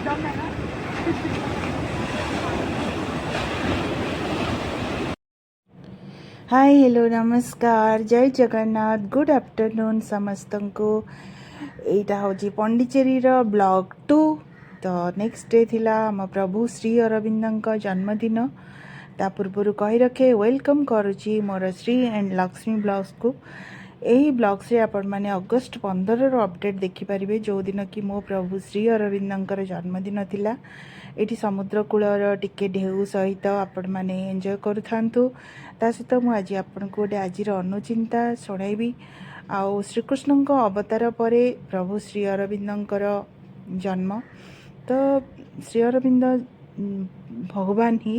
Hi hello नमस्कार जय Jagannath good afternoon समस्त को एटा हूँ पंडिचेरी ब्लॉग 2 तो नेक्स्ट डे थिला आम प्रभु श्री अरविंद जन्मदिन ता पूर्व कही रखे वेलकम करुच्ची मोर श्री एंड लक्ष्मी ब्लॉग्स को यही ब्लॉग्स रे आपण माने अगस्ट 15 रो अपडेट देखिपारे जो दिन कि मो प्रभु श्री अरविंदर जन्मदिन थिला एटी समुद्र कूलर टिके ढेउ सहित आपण माने एंजॉय करूथांतु ता सहित मु आज आपण को गोटे आज अनुचिंता शुणाइबी आउ श्रीकृष्ण अवतार पर प्रभु श्री अरविंदर जन्म तो श्री अरविंद भगवान ही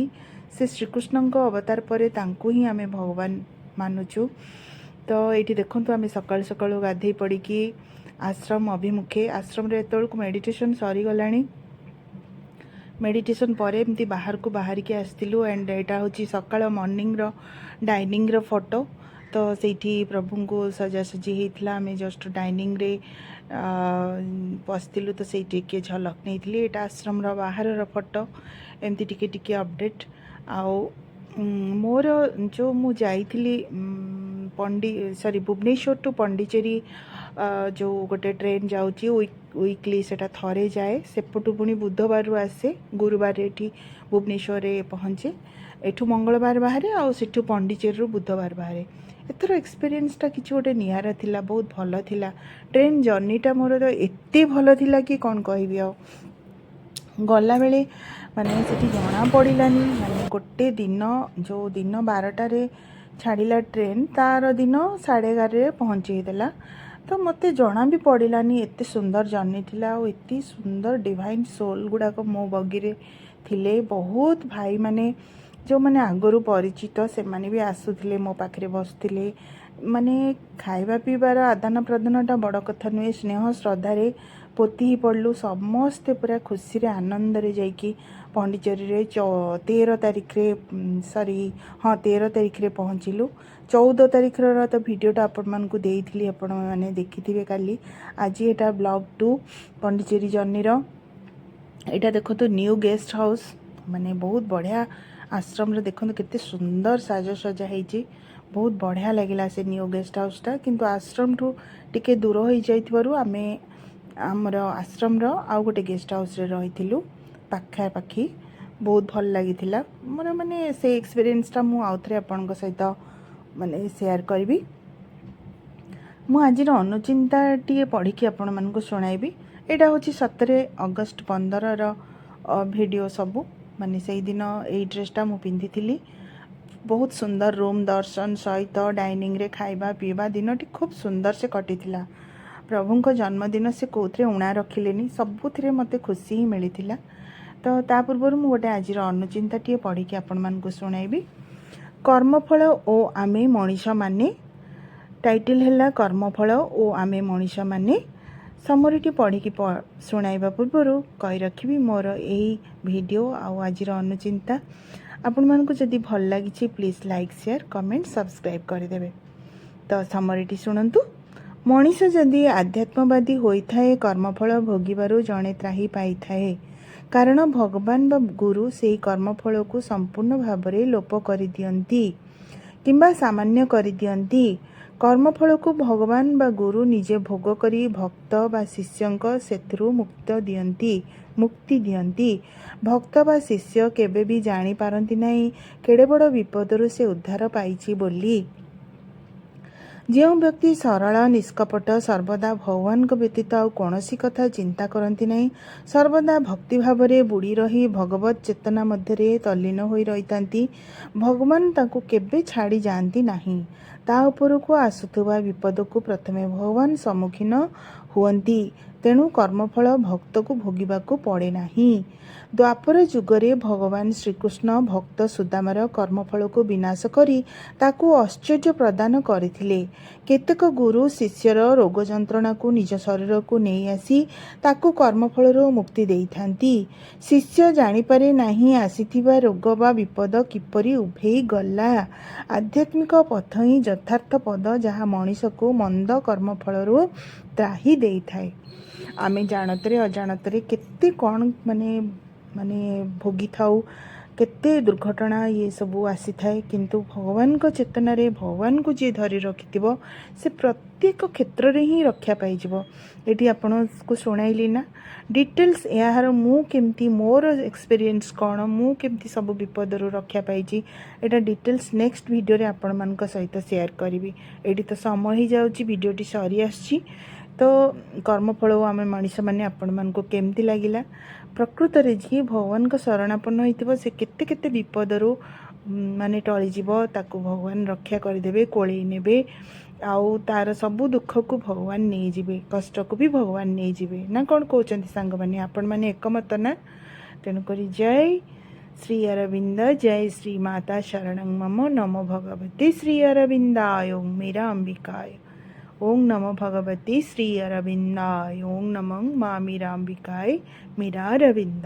से श्रीकृष्ण अवतार पर तांकु ही आमे भगवान मानुचु तो ये देखूँ आम सकाल सकाल गाधे पड़ी कि आश्रम अभिमुखे आश्रम रे एतलको मेडिटेशन सरीगला मेडिटेशन पर एमती बाहर को बाहर के आसलु एंड यहाँ हूँ सकाल मॉर्निंग रो डाइनिंग रो फोटो तो सेठी प्रभु को सजासजी होता आम जस्ट डाइनिंग रे बसलु तो से झलक नहीं यहाँ आश्रम रो बाहर रो फोटो एमती टिके टिके अपडेट आउ मोर जो मु जाइली सॉरी भुवनेश्वर टू पंडिचेरी जो गोटे ट्रेन जाऊँगी वीकली सेटा थरे जाए सेपटू पुणी बुधवार आसे गुरुवार ये भुवनेश्वर रे पहुँचे एठू मंगलवार बाहर आठू पंडिचेरी बुधवार बाहर एथर एक्सपीरियंसटा कि गोटे निहारा थिला बहुत भल थिला ट्रेन जर्नीटा मोर तो एते भल थिला कि कौन कहबी आ गला बेले माने सेठी जना पड़ानी माने गोटे दिन जो दिन 12टारे छाड़िला ट्रेन तार दिन 11:30 पहुँचेदेला तो मते जना भी पड़ानी एते सुंदर जर्नी थिला और एते सुंदर डिवाइन सोल गुड़ाक मो बगी रे थिले बहुत भाई माने जो माने आगरू परिचित से माने भी आसुथिले मो पाखरे बसथिले माने खाइबा पीबार आदान प्रदानटा बड़ कथा नुहे स्नेह श्रद्धारे पोती ही पड़लु समस्ते पूरा खुशी रे आनंद रे जाइकी पंडिचेरी रे 13 तारिख रे सॉरी हाँ 13 तारिख रे पहुँचलु 14 तारिख तो वीडियोटा आपण मानकु देइथिली आपण माने देखिथिबे काली आज एटा ब्लॉग 2 पंडिचेरी जर्नी रो एटा देखो तो न्यू गेस्ट हाउस माने बहुत बढ़िया आश्रम रे देखो केते सुंदर साज सजा हेची बहुत बढ़िया लगिला से न्यू गेस्ट हाउसटा किंतु आश्रम ठू टिके दूर हो जाइथिबारु आमे आमर आश्रम रो आउ गोटे गेस्ट हाउस रे रहिथिलु पाखापाखी बहुत भल लगी मोर माने से एक्सपीरियंसटा मु आउ थरे आपन सहित माने शेयर करबी मु आज अनुचिंता टी पढ़ी कि आपण मानकु सुनाइबी एटा होची 17 अगस्त 15 रो वीडियो सबू माने से दिन एई ड्रेसटा मु पिंधिथिली बहुत सुंदर रूम दर्शन सहित डाइनिंग रे खाइबा पीबा दिनटी खूब सुंदर से कटिथिला प्रभुंको जन्मदिन से कौथे उणा रखिलेनी सबुथिरे मते खुशी ही मिलिथिला तो ता पूर्व मु गोटे आज अनुचिंता टी पढ़ी कि आपण मानकु सुनाइबी कर्मफल ओ आमे मनीष माने टाइटल हैला कर्मफल ओ आमे मनीष माने समरीटी पढ़ी कि सुनाइबा पूर्व कहि रखिबी मोर एही वीडियो आउ आज अनुचिंता आपण मानकु जदि भल लागिछि please like share comment subscribe करदेबे तो समरीटी सुनंतु मनीष जदि आध्यात्मवादी होइथाए कर्मफल भोगिबारु जणे त्राही पाइथाए कारण भगवान बा गुरु सेही कर्मफल को संपूर्ण भावरे लोप करि दियंती किंबा सामान्य करि दियंती कर्मफल को भगवान बा गुरु निजे भोग करी भक्त बा शिष्यंक सेथरु मुक्ति दियंती भक्त बा शिष्य केबे भी जानी पारंती नाही केड़े बड़ विपदरु से उद्धार पाइछि बोली जो व्यक्ति सरल निष्कपट सर्वदा भगवान को व्यतीत आउ कौनसी कथा चिंता करती नहीं सर्वदा भक्ति भाव में बुड़ी रही भगवत चेतना मध्य तल्लीन हो रही भगवान ताकू केबे छाड़ी जाती नहीं ता उपर को आसुवा विपद को प्रथमे भगवान सम्मुखीन हुअंती तेणु कर्मफल भक्त को भोगिबाकू पड़े नहीं द्वापर जुगरे भगवान श्रीकृष्ण भक्त सुदामार कर्मफल को विनाश करी ताकू आश्चर्य प्रदान करथिले केतेक गुरु शिष्यर रोग जंत्रणा को निज शरीर को नहीं आसी ताकू कर्मफल मुक्ति देइथांती शिष्य जानिपारे नहीं आसीथिबा रोग बा विपद किपरि उभेई गला आध्यात्मिक पथ ही यथार्थ पद जहाँ मनीष को मंद कर्मफल ତ୍ରାହି ଦେଇଥାଏ। ଆମେ ଜାଣତରେ ଅଜାଣତରେ କେତେ କ'ଣ ମାନେ ମାନେ ଭୋଗିଥାଉ, କେତେ ଦୁର୍ଘଟଣା ଇଏ ସବୁ ଆସିଥାଏ, କିନ୍ତୁ ଭଗବାନଙ୍କ ଚେତନାରେ ଭଗବାନଙ୍କୁ ଯିଏ ଧରି ରଖିଥିବ ସେ ପ୍ରତ୍ୟେକ କ୍ଷେତ୍ରରେ ହିଁ ରକ୍ଷା ପାଇଯିବ। ଏଠି ଆପଣଙ୍କୁ ଶୁଣାଇଲି ନା ଡିଟେଲ୍ସ ଏହାର ମୁଁ କେମିତି ମୋର ଏକ୍ସପିରିଏନ୍ସ କ'ଣ, ମୁଁ କେମିତି ସବୁ ବିପଦରୁ ରକ୍ଷା ପାଇଛି, ଏଇଟା ଡିଟେଲ୍ସ ନେକ୍ସଟ ଭିଡ଼ିଓରେ ଆପଣମାନଙ୍କ ସହିତ ସେୟାର କରିବି। ଏଇଠି ତ ସମୟ ହେଇଯାଉଛି, ଭିଡ଼ିଓଟି ସରି ଆସିଛି। ତ କର୍ମଫଳ ଆମେ ମଣିଷମାନେ ଆପଣମାନଙ୍କୁ କେମିତି ଲାଗିଲା? ପ୍ରକୃତରେ ଯିଏ ଭଗବାନଙ୍କ ଶରଣାପନ୍ନ ହୋଇଥିବ ସେ କେତେ କେତେ ବିପଦରୁ ମାନେ ଟଳିଯିବ, ତାକୁ ଭଗବାନ ରକ୍ଷା କରିଦେବେ, କୋଳେଇ ନେବେ, ଆଉ ତାର ସବୁ ଦୁଃଖକୁ ଭଗବାନ ନେଇଯିବେ, କଷ୍ଟକୁ ବି ଭଗବାନ ନେଇଯିବେ। ନା କ'ଣ କହୁଛନ୍ତି ସାଙ୍ଗମାନେ? ଆପଣମାନେ ଏକମତ ନା? ତେଣୁକରି ଜୟ ଶ୍ରୀ ଅରବିନ୍ଦ, ଜୟ ଶ୍ରୀ ମାତା ଶरणं मम, नमो भगवते श्री अरविंदाय, ओं मेरा अंबिकाय। ओं नमो भगवते श्री अरविंदाय, ओं नमो माँ मेरा अंबिकाय, मेरा अरविंद।